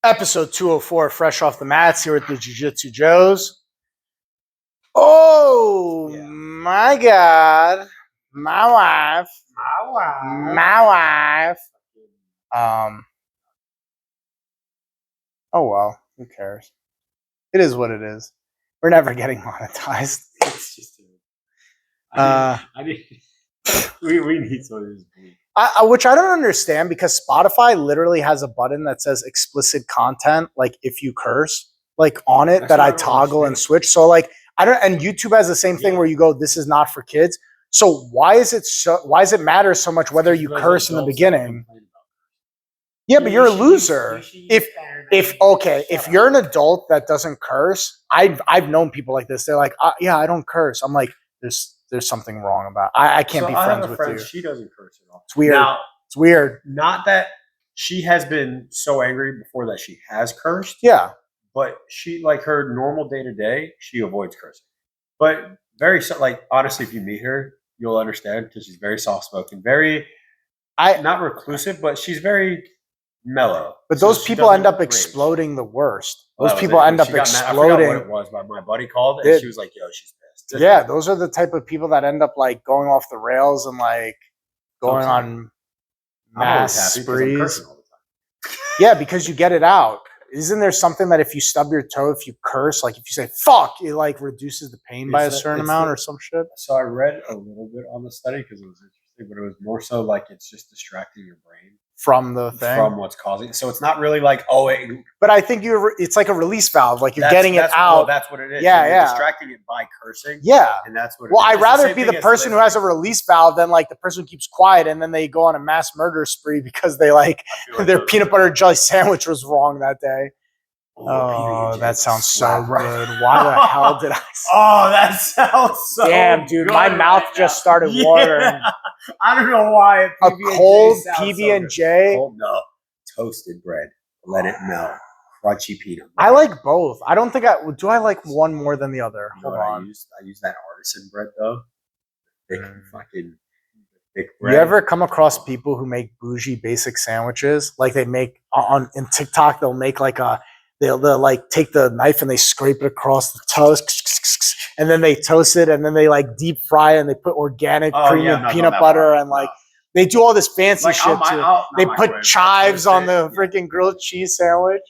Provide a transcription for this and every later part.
Episode 204, fresh off the mats here with the Jiu-Jitsu Joes. Oh, Yeah. my God. My wife. Oh, well, who cares? It is what it is. We're never getting monetized. It's just I need we need some of this. Which I don't understand because Spotify literally has a button that says explicit content, like if you curse, like on it, That's that what I I don't toggle and understand. switch. So like I don't, and YouTube has the same thing Yeah. where you go, this is not for kids. So why does it matter so much whether you Because curse in the adults don't beginning? complain about it. Yeah, but you're a loser. You should use If Shut you're up. an adult that doesn't curse, I've known people like this. They're like, yeah, I don't curse. I'm like, there's something wrong about. I can't So be I friends have a with friend, you. she doesn't curse at all. It's weird. Now, It's weird. not that she has been so angry before that she has cursed, Yeah. but she, like, her normal day to day, she avoids cursing. But like, honestly, if you meet her, you'll understand because she's very soft spoken, very not reclusive, but she's very mellow. But So those she people end doesn't up rage. exploding the worst. Well, Those that was people it. end When up she got mad, I forgot what exploding. it was, but my buddy called and she was like, "Yo, she's pissed." Yeah, those are the type of people that end up like going off the rails and like going on I'm always mass happy 'cause I'm sprees. cursing all the time. Yeah, because you get it out. Isn't there something that if you stub your toe, if you curse, like if you say "fuck," it like reduces the pain by a certain amount or some shit? So I read a little bit on the study because it was interesting, but it was more so like it's just distracting your brain From the thing. from what's causing it. So it's not really like, oh, But I think it's like a release valve. Like you're that's- getting it that's- out. Well, that's what it is. Yeah, You're yeah. distracting it by cursing. Yeah. And that's what Well, it is. I'd It's the rather same be thing the as person who has a listening. release valve than like the person who keeps quiet and then they go on a mass murder spree because they like I feel like their those- peanut butter jelly sandwich was wrong that day. PB&J Oh, that sounds so slap right- good. Why the hell did I say Oh, that sounds so Damn, dude, good my mouth right just now. started Yeah. watering. I don't know why. A PB&J cold sounds so PB&J? good. Cold, no. Toasted bread. Let it melt. Crunchy peanut butter. I like both. I don't think do I like one more than the other? You know Hold what on. I use that artisan bread though. Thick fucking thick You bread. ever come across people who make bougie basic sandwiches? Like they make in TikTok, they'll make like they'll like take the knife and they scrape it across the toast, and then they toast it, and then they like deep fry it, and they put organic premium peanut butter and like they do all this fancy shit too. They put chives on the freaking grilled cheese sandwich.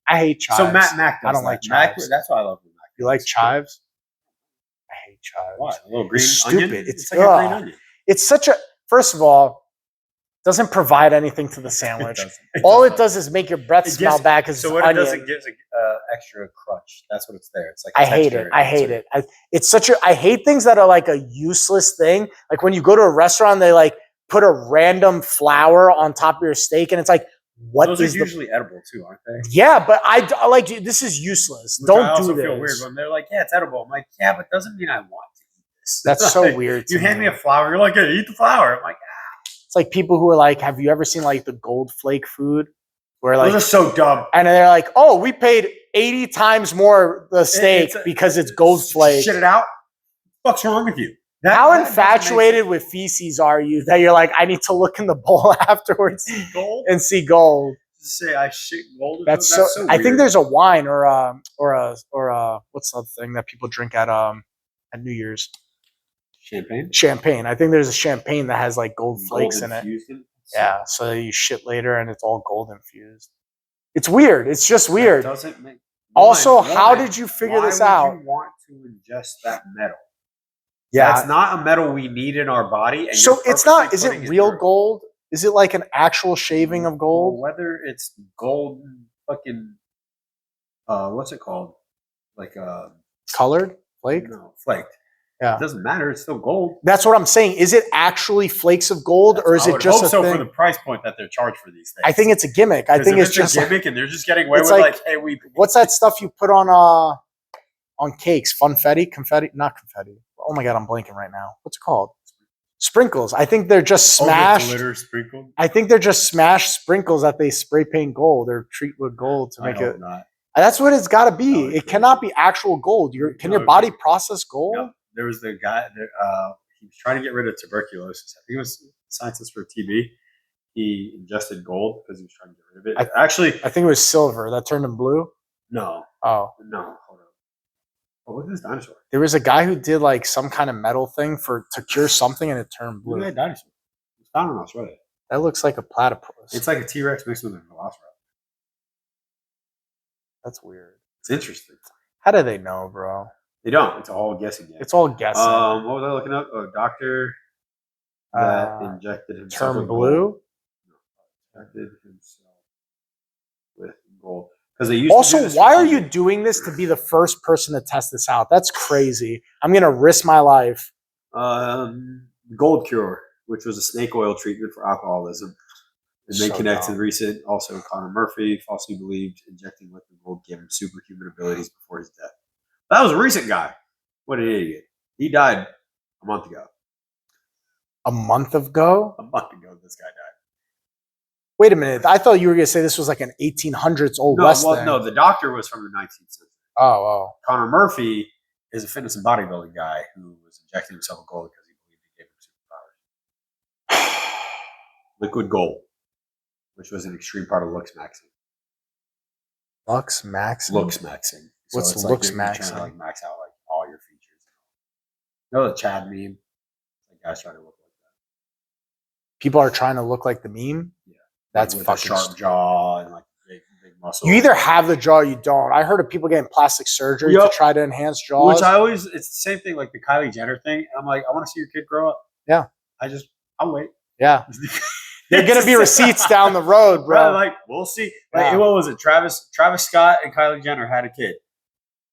I hate chives. So Mac I don't like chives. That's why I love Mac. You like chives? I hate chives. Why? A little green It's onion? stupid. It's like a green onion. It's such a first of all, doesn't provide anything to the sandwich. It All it doesn't. does is make your breath smell bad because So it's what onion. it does, it gives an extra crunch. That's what it's there. It's like I hate it. I hate it. It's such a. I hate things that are like a useless thing. Like when you go to a restaurant, they like put a random flour on top of your steak, and it's like, what Those is are usually edible too, aren't they? Yeah, but I like this is useless. Which Don't I also do feel weird this. when they're like, "Yeah, it's edible." I'm like, "Yeah, but doesn't mean I want to eat this." That's so Like, weird. To You hand me a flour, you're like, "Hey, eat the flour." I'm like, It's like people who are like, have you ever seen like the Gold Flake food? Where like those are so dumb. and they're like, oh, we paid 80 times more the steak because it's Gold Flake. Shit it out. What's wrong with you? How infatuated with feces are you that you're like, I need to look in the bowl afterwards gold? and see gold? Say I shit gold. That's so. I think weird. there's a wine or a what's the thing that people drink at New Year's? champagne. Champagne. I think there's a champagne that has like gold flakes in it. infused. Yeah, so you shit later and it's all gold infused. It's weird. It's just weird. That doesn't make. Also, how did you figure this out? Why would you want to ingest that metal? Yeah. That's not a metal we need in our body. And So you're it's not. purposely Is it putting real through. gold? Is it like an actual shaving of Well, gold? whether it's gold, fucking, what's it called? Like Colored? Flake? no, flaked. Yeah. It doesn't matter. It's still gold. That's what I'm saying. Is it actually flakes of gold, or is I it would just hope a so thing? for the price point that they're charged for these things. I think it's a gimmick. I 'Cause think if it's just a gimmick, and they're just getting away it's with like- hey, we. what's that stuff you put on cakes? Funfetti, confetti, not confetti. Oh my god, I'm blanking right now. What's it called? Sprinkles. I think they're just smashed. glitter sprinkled. I think they're just smashed sprinkles that they spray paint gold or treat with gold to I make it. hope not. That's what it's got to be. No, It it's cannot be actual gold. Can your No, body process gold? No, there was the guy that he was trying to get rid of tuberculosis. I think it was scientists for TB, he ingested gold because he was trying to get rid of it. Actually, I think it was silver that turned him blue. no. Oh, No, hold on. Oh, look at this dinosaur. there was a guy who did like some kind of metal thing to cure something, and it turned Look blue. at that dinosaur. It's found in Australia. That looks like a platypus. It's like a T-Rex mixed with a velociraptor. That's weird. It's interesting. How do they know, bro? They don't. It's all guessing game. It's all guessing. What was I looking up? A doctor that injected himself Turned with blue. gold. No, injected himself with gold. Because they used Also, to do this why are you strategic. doing this to be the first person to test this out? That's crazy. I'm gonna risk my life. Gold Cure, which was a snake oil treatment for alcoholism. And they So connect to dumb. the recent, also Connor Murphy, falsely believed injecting liquid gold gave him superhuman abilities before his death. That was a recent guy. What an idiot. He died a month ago. A month ago? A month ago, this guy died. Wait a minute. I thought you were gonna say this was like an 1800s old No, west well, thing. no, the doctor was from the 19th century. Oh. Connor Murphy is a fitness and bodybuilding guy who was injecting himself with gold because he believed it gave him superpowers. Liquid gold, which was an extreme part of Lux Maxing. Lux Maxing? Lux Maxing. What's it's Lux you're trying to Maxing? like max out like all your features. You know the Chad meme? Like guys trying to look like that. People are trying to look like the meme? Yeah. That's with fucking a sharp jaw and like big muscle. You either have the jaw or you don't. I heard of people getting plastic surgery Yup. to try to enhance jaws. Which I always, it's the same thing like the Kylie Jenner thing. I'm like, I want to see your kid grow up. Yeah. I'll wait. Yeah. There are going to be receipts down the road, bro. Right, like we'll see. Like Yeah. what was it? Travis Scott and Kylie Jenner had a kid.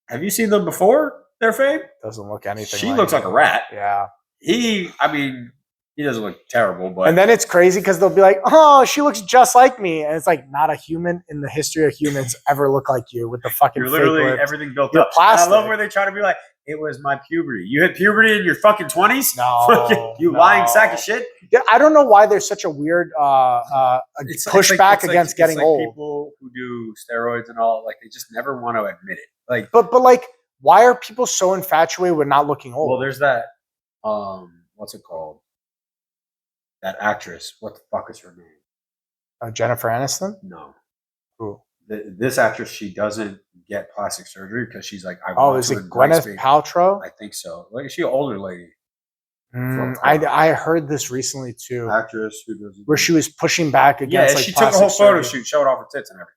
Have you seen them before their fame? Doesn't look anything She looks like a rat. Yeah. He doesn't look terrible, but And then it's crazy because they'll be like, oh, she looks just like me. And it's like, not a human in the history of humans ever look like you with the fucking you're fake literally lips. everything built You're up. plastic. And I love where they try to be like, it was my puberty. You hit puberty in your fucking 20s? No, You no. lying sack of shit? Yeah, I don't know why there's such a weird pushback against getting old. People who do steroids and all, like they just never want to admit it. Like, But like, why are people so infatuated with not looking old? well, there's that. What's it called? That actress. What the fuck is her name? Jennifer Aniston? No. Who? This actress, she doesn't get plastic surgery because she's like, Is it Gwyneth Paltrow? I think so. Like, is she an older lady? I heard this recently too, Actress who doesn't. where she was pushing back Yeah, against. like, she took a whole plastic photo surgery. shoot, showed off her tits and everything.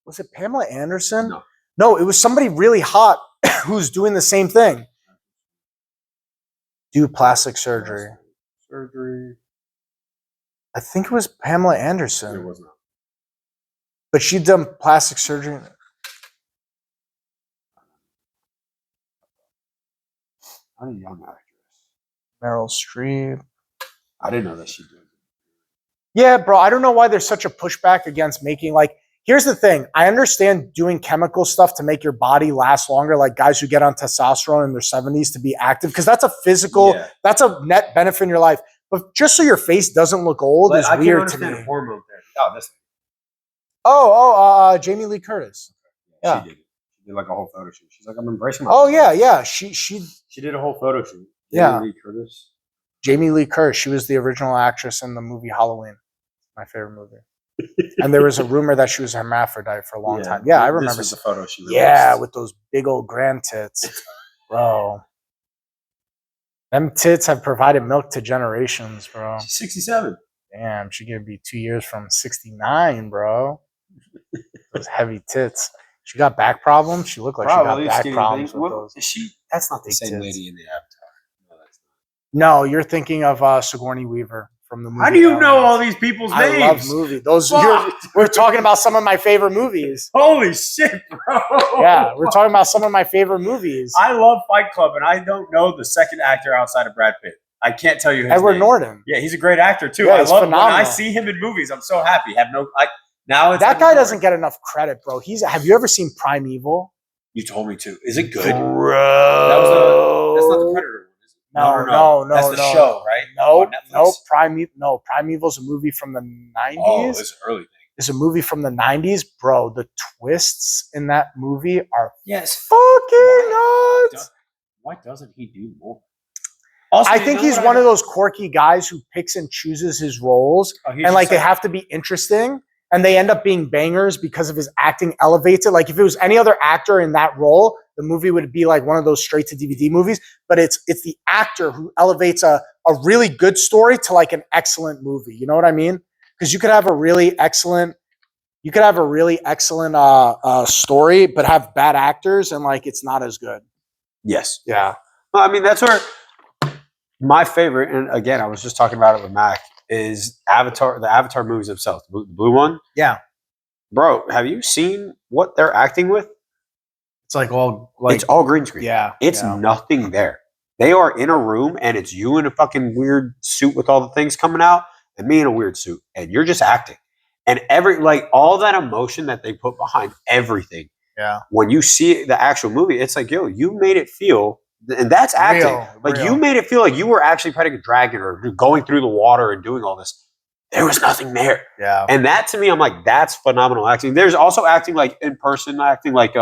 Was it Pamela Anderson? No. It was somebody really hot who's doing the same thing. Do plastic surgery. Surgery. I think it was Pamela It Anderson, was not. but she'd done plastic surgery. Not a young actress. Meryl Streep. I didn't know that she did. Yeah, bro. I don't know why there's such a pushback against making like. Here's the thing. I understand doing chemical stuff to make your body last longer, like guys who get on testosterone in their 70s to be active, because that's a physical, Yeah. that's a net benefit in your life. But just so your face doesn't look old But is I can't weird to understand me. hormone therapy. Oh, this thing. Jamie Lee Curtis. She Yeah. did it. She did like a whole photo shoot. She's like, I'm embracing my Oh body. yeah. She She did a whole photo shoot. Yeah. Jamie Lee Curtis. Jamie Lee Curtis. She was the original actress in the movie Halloween. My favorite movie. And there was a rumor that she was a hermaphrodite for a long time. Yeah, I remember. This was the photo she released. Yeah, with those big old grand tits. Bro. Them tits have provided milk to generations, bro. She's 67. Damn, she gonna be 2 years from 69, bro. Those heavy tits. She got back problems. She looked like Probably she got back skinny problems thing. with What- those. is she? That's not the big same tits. lady in the Avatar. No, that's No, you're thinking of Sigourney Weaver from the movie. not. How do you know Aliens. all these people's I names? love movies. Those Fuck. we're talking about some of my favorite movies. Holy shit, bro. Yeah, we're talking about some of my favorite movies. I love Fight Club, and I don't know the second actor outside of Brad Pitt. I can't tell you his Edward name. Norton. Yeah, he's a great actor too. Yeah, I he's love when I phenomenal. see him in movies. I'm so happy. Now it's That Edward guy Norton. doesn't get enough credit, bro. Have you ever seen Primeval? You told me to. Is it good? Bro. That's not the Predator one, is it? No. That's the no. show, right? No, On Netflix? no. Primeval's a movie from the 90s. Oh, it's an early thing. It's a movie from the 90s, bro. The twists in that movie are Yes. fucking nuts. Why doesn't he do more? Also, I you think know he's what one of those quirky guys who picks and chooses his roles, he's and like just they have to be interesting, and they end up being bangers because of his acting elevates it. Like if it was any other actor in that role, the movie would be like one of those straight to DVD movies. But it's the actor who elevates a really good story to like an excellent movie. You know what I mean? Because you could have a really excellent story, but have bad actors, and like it's not as good. Yes. Yeah. Well, I mean, that's where my favorite, and again, I was just talking about it with Mac, is Avatar, the Avatar movies themselves. The blue one. Yeah. Bro, have you seen what they're acting with? It's like all like It's all green screen. yeah. It's yeah. nothing there. They are in a room and it's you in a fucking weird suit with all the things coming out and me in a weird suit. And you're just acting. And all that emotion that they put behind everything. Yeah. When you see the actual movie, it's like, yo, you made it feel, and that's acting. Real. You made it feel like you were actually fighting a dragon or going through the water and doing all this. There was nothing there. Yeah. And that to me, I'm like, that's phenomenal acting. There's also acting like in person acting, like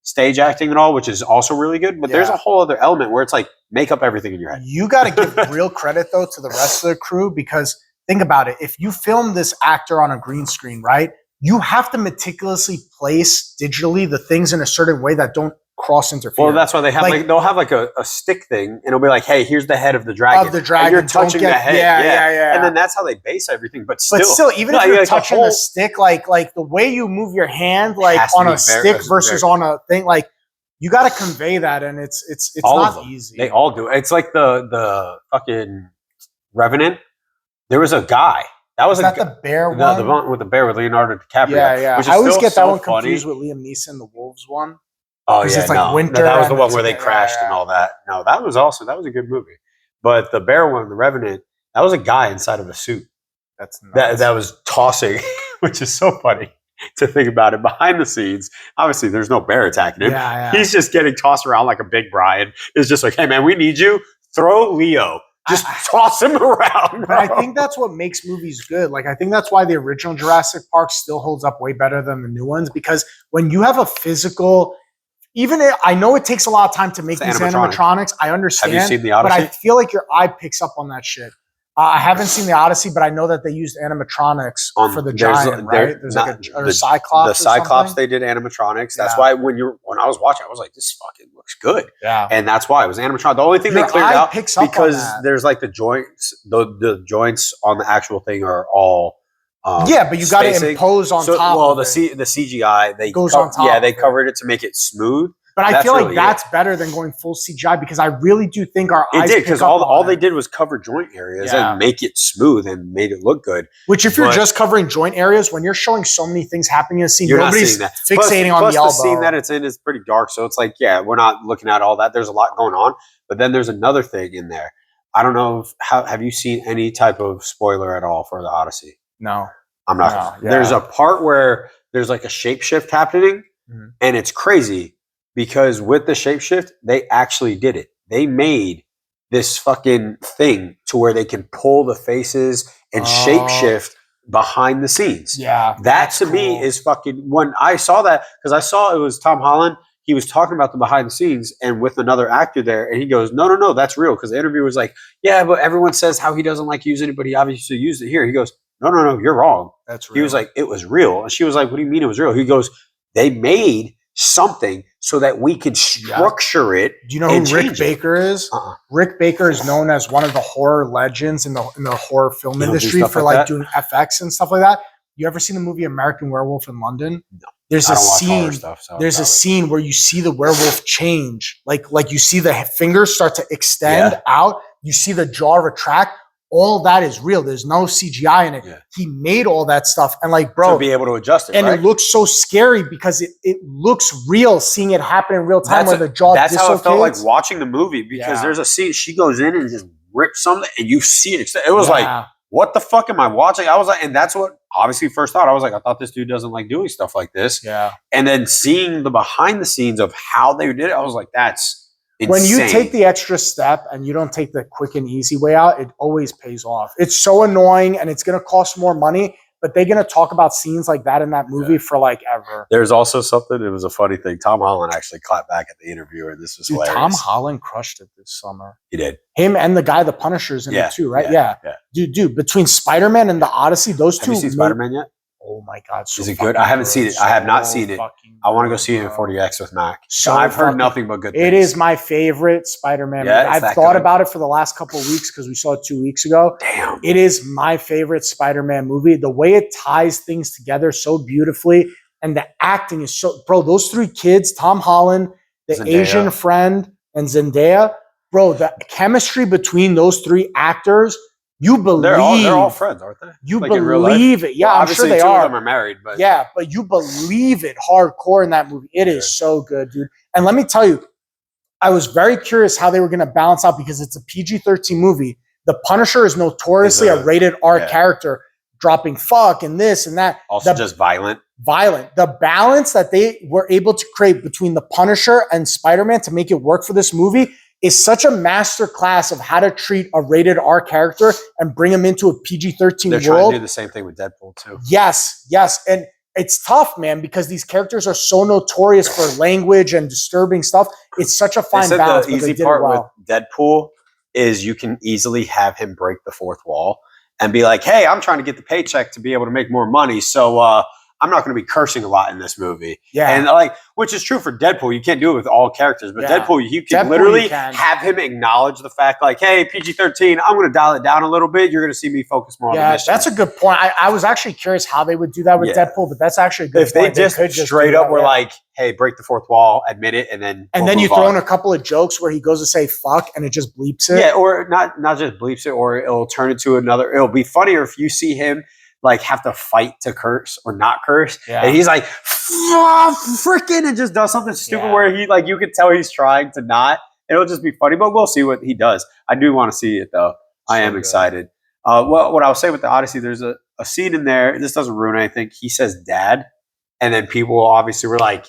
stage acting and all, which is also really good. But there's a whole other element where it's like make up everything in your head. You got to give real credit though to the rest of the crew, because think about it. If you film this actor on a green screen, right, you have to meticulously place digitally the things in a certain way that don't cross interfere. Well, that's why they have they'll have like a stick thing, and it'll be like, "Hey, here's the head of the dragon." And you're touching the head, yeah. And then that's how they base everything. But still, even if you're touching the stick, like the way you move your hand, like on a stick versus on a thing, like you got to convey that, and it's not easy. They all do. It's like the fucking Revenant. There was a guy. That was the bear one? The one with the bear with Leonardo DiCaprio. Yeah. Which I always get that one confused with Liam Neeson, the Wolves one. Oh yeah, it's like winter. That was the one where they crashed and all that. No, that was a good movie. But the bear one, the Revenant, that was a guy inside of a suit. That's nuts. that was tossing, which is so funny to think about it. Behind the scenes, obviously, there's no bear attacking him. Yeah. He's just getting tossed around like a big Brian. It's just like, hey man, we need you. Throw Leo. Just toss him around. But I think that's what makes movies good. Like, I think that's why the original Jurassic Park still holds up way better than the new ones, because when you have a physical. I know it takes a lot of time to make these animatronics. I understand. Have you seen the Odyssey? But I feel like your eye picks up on that shit. I haven't seen the Odyssey, but I know that they used animatronics for the giant, right? There's like a Cyclops. The Cyclops, they did animatronics. That's why when I was watching, I was like, this fucking looks good. Yeah. And that's why it was animatronic. The only thing they cleared out because there's like the joints, the joints on the actual thing are all. But you got to impose on top. Well, the CGI they goes on top. Yeah, they covered it to make it smooth. But I feel like that's better than going full CGI, because I really do think our eyes. It did, because all they did was cover joint areas and make it smooth and made it look good. Which, if you're just covering joint areas, when you're showing so many things happening in a scene, nobody's fixating on the elbow. The scene that it's in is pretty dark, so it's like, we're not looking at all that. There's a lot going on, but then there's another thing in there. I don't know have you seen any type of spoiler at all for the Odyssey? No. I'm not. No, there's a part where there's like a shapeshift happening, and it's crazy because with the shapeshift, they actually did it. They made this fucking thing to where they can pull the faces and shapeshift behind the scenes. Yeah. That to me is fucking, when I saw that, because I saw it was Tom Holland, he was talking about the behind the scenes and with another actor there, and he goes, no, that's real. Because the interview was like, yeah, but everyone says how he doesn't like using it, but he obviously used it here. He goes, no, you're wrong. That's real. He was like, it was real. And she was like, what do you mean it was real? He goes, they made something so that we could structure it. Do you know who Rick Baker is? Rick Baker is known as one of the horror legends in the horror film industry for like doing FX and stuff like that. You ever seen the movie American Werewolf in London? No. There's a scene. There's a scene where you see the werewolf change. Like you see the fingers start to extend out. You see the jaw retract. All that is real. There's no CGI in it. Yeah. He made all that stuff. And like, bro. To be able to adjust it, and it looks so scary because it looks real seeing it happen in real time where the jaw dislocates. That's how it felt like watching the movie, because there's a scene, she goes in and just rips something and you see it. It was like, what the fuck am I watching? I was like, and that's what obviously first thought. I was like, I thought this dude doesn't like doing stuff like this. Yeah. And then seeing the behind the scenes of how they did it, I was like, that's insane. When you take the extra step and you don't take the quick and easy way out, it always pays off. It's so annoying and it's going to cost more money, but they're gonna talk about scenes like that in that movie for like ever. There's also something. It was a funny thing. Tom Holland actually clapped back at the interviewer, and this was Dude, hilarious. Tom Holland crushed it this summer. He did. Him and the guy, the Punisher's in it too, right? Yeah. Dude, between Spider-Man and the Odyssey, those Have two. you seen Spider-Man yet? Oh my God. So Is it good? fucking I haven't seen it. I have not So seen it. fucking I want to go good, see it in bro. 40X with Mac. So I've heard fucking- nothing but good things. It is my favorite Spider-Man Yeah, movie. it's I've that thought good. about it for the last couple of weeks because we saw it 2 weeks ago. Damn. It is my favorite Spider-Man movie. The way it ties things together so beautifully, and the acting is so, bro. Those three kids, Tom Holland, the Zendaya. Asian friend, and Zendaya, bro. The chemistry between those three actors, you believe. They're all friends, aren't they? You Like in real life? believe it. Yeah, Well, I'm obviously sure they two are. of them are married, but Yeah, but you believe it hardcore in that movie. It is so good, dude. And let me tell you, I was very curious how they were going to balance out because it's a PG-13 movie. The Punisher is notoriously Is a rated R yeah. character, dropping fuck and this and that. also The just violent. violent. The balance that they were able to create between the Punisher and Spider-Man to make it work for this movie is such a master class of how to treat a rated R character and bring him into a PG-13 They're trying world. to do the same thing with Deadpool too. Yes. And it's tough, man, because these characters are so notorious for language and disturbing stuff. It's such a They fine said balance, the but they easy did it part well. with Deadpool is you can easily have him break the fourth wall and be like, "Hey, I'm trying to get the paycheck to be able to make more money, so I'm not going to be cursing a lot in this movie." Yeah. And like, which is true for Deadpool. You can't do it with all characters, but Yeah. Deadpool, you can Deadpool, literally you can. have him acknowledge the fact, like, "Hey, PG-13, I'm going to dial it down a little bit. You're going to see me focus more on the Yeah, mission." that's a good point. I was actually curious how they would do that with Yeah. Deadpool, but that's actually a good if they point. just could straight do up that, were yeah. like, "Hey, break the fourth wall, admit it," and then and we'll then you move throw on. in a couple of jokes where he goes to say fuck and it just bleeps it. Yeah, or not just bleeps it, or it'll turn into another. It'll be funnier if you see him like have to fight to curse or not curse, Yeah. and he's like freaking and just does something stupid Yeah. where he like you can tell he's trying to not. It'll just be funny, but we'll see what he does. I do want to see it though. I So am good. excited. Well, what I'll say with the Odyssey, there's a scene in there. This doesn't ruin anything. He says "dad," and then people obviously were like,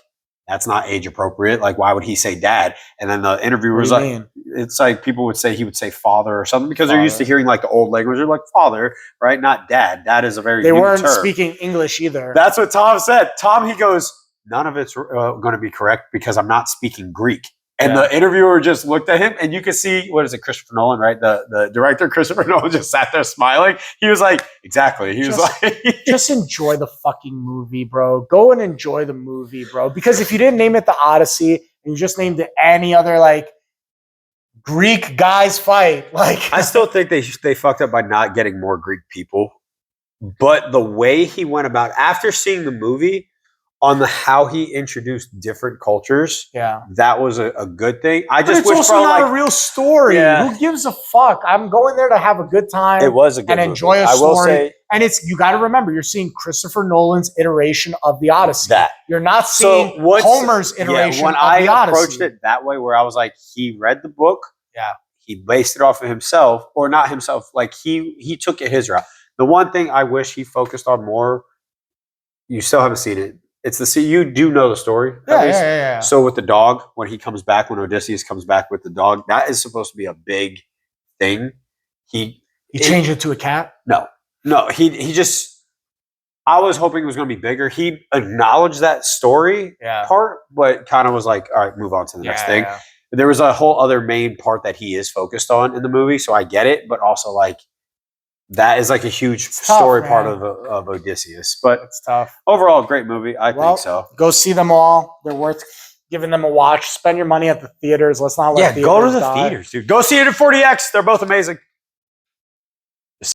"That's not age appropriate. Like, why would he say dad?" And then the interviewer What was do you like, mean? it's like people would say he would say father or something because they're used to Father. hearing like the old language. They're like father, right? Not dad. Dad is a very They new weren't term. speaking English either. That's what Tom said. Tom, he goes, none of it's going to be correct because I'm not speaking Greek. And Yeah. the interviewer just looked at him, and you could see, what is it, Christopher Nolan, right? The director, Christopher Nolan, just sat there smiling. He was like, exactly. He was Just- like, Just enjoy the fucking movie, bro. Go and enjoy the movie, bro. Because if you didn't name it the Odyssey and you just named it any other like Greek guys fight, like I still think they fucked up by not getting more Greek people. But the way he went about, after seeing the movie, on the how he introduced different cultures, yeah. that was a good thing. I But just it's wish also bro, not like, a real story. Yeah. Who gives a fuck? I'm going there to have a good time. it was a good and movie. enjoy a I will story. say And it's you got to remember, you're seeing Christopher Nolan's iteration of the Odyssey. that. You're not seeing Homer's iteration when of I the Odyssey. approached it that way, where I was like, he read the book, Yeah. he based it off of himself, or not himself, like he took it his route. The one thing I wish he focused on more, you still haven't seen it. It's the you do know the story. at Yeah, least. yeah. So with the dog, when he comes back, when Odysseus comes back with the dog, that is supposed to be a big thing. He changed it to a cat. No, he just. I was hoping it was going to be bigger. He acknowledged that story Yeah. part, but kind of was like, all right, move on to the next thing. Yeah. There was a whole other main part that he is focused on in the movie, so I get it, but also like that is like a huge It's tough, story man. part of Odysseus. But It's tough. overall, great movie. I Well, think so. Go see them all. They're worth giving them a watch. Spend your money at the theaters. Let's not let Yeah, go to theaters the die. theaters, dude. Go see it at 40X. They're both amazing.